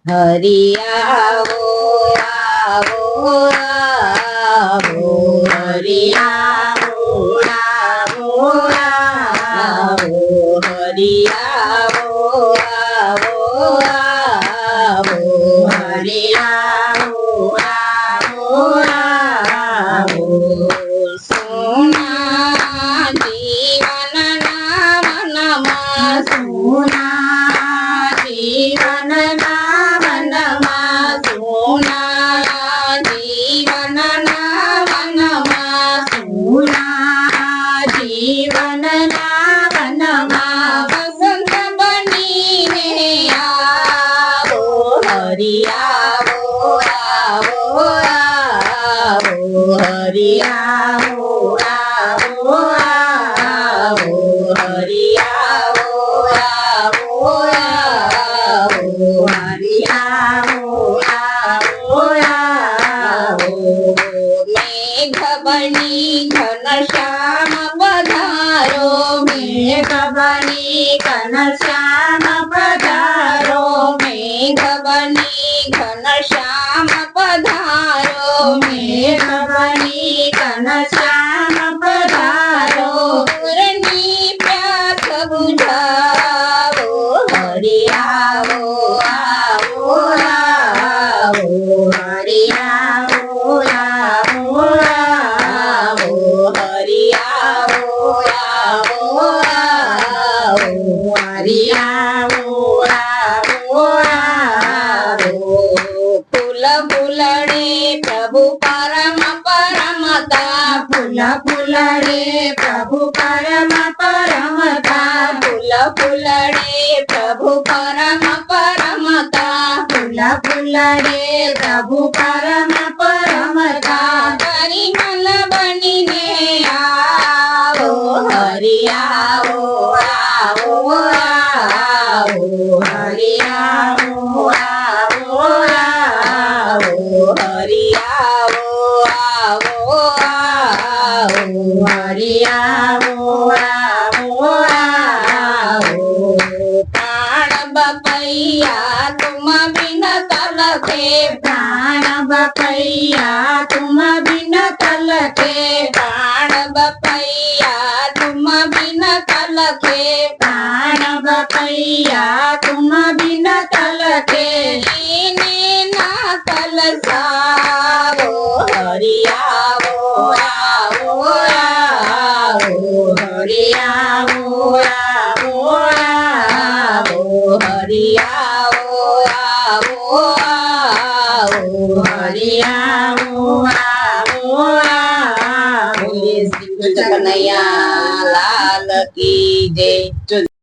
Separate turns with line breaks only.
હરિ આવો આવો આવો હરિ આવો આવો આવો હરિ આવો આવો આવો હરિ આવો આવો આવો સોના જીવન નામ નમઃ સોના જીવન નામ નમઃ સોના જીવન નામ નમઃ સોના જીવન નામ નમઃ વસંત બનીને આવો હરિ આવો આવો આવો હરિ આવો આવો આવો હરિ આવો આવો આવો હરિ આવો આવો આવો મેઘ બની ઘનશ્યામ પધારો મેઘ બની ઘનશ્યામ પધારો મેઘ બની ઘનશ્યામ પધારો મેઘ બની ઘનશ્યામ પધારો પૂરની પ્યાસ બુઝાવો હરિ આવો આવો આવો હરિ આવો આવો આવો હરિ આવો આવો આવો હરિ આવો આવો આવો ફૂલ ફૂલડે પ્રભુ પરમ પરમતા ફૂલ ફૂલડે પ્રભુ પરમ પરમતા ફૂલ ફૂલડે પ્રભુ પરમ પરમતા ફૂલ ફૂલડે પ્રભુ પરમ પરમતા પરિમલ બનીને આવો હરિ આવો આવો આવો હરિ આવો આવો આવો હરિ આવો આવો આવો હરિ આવો આવો આવો પ્રાણ બપૈયા તુમ બિન તલકે પ્રાણ બપૈયા તુમ બિન તલકે પ્રાણ બપૈયા તુમ બિન તલકે પ્રાણ બપૈયા તુમ બિન તલકે ને ના તલસાવો હરિ આવો આવો આવો હરિ આવો આવો આવો હરિ આવો આવો આવો હરિ આવો આવો આવો શ્રી કૃષ્ણ કનૈયા લાલ કી જય।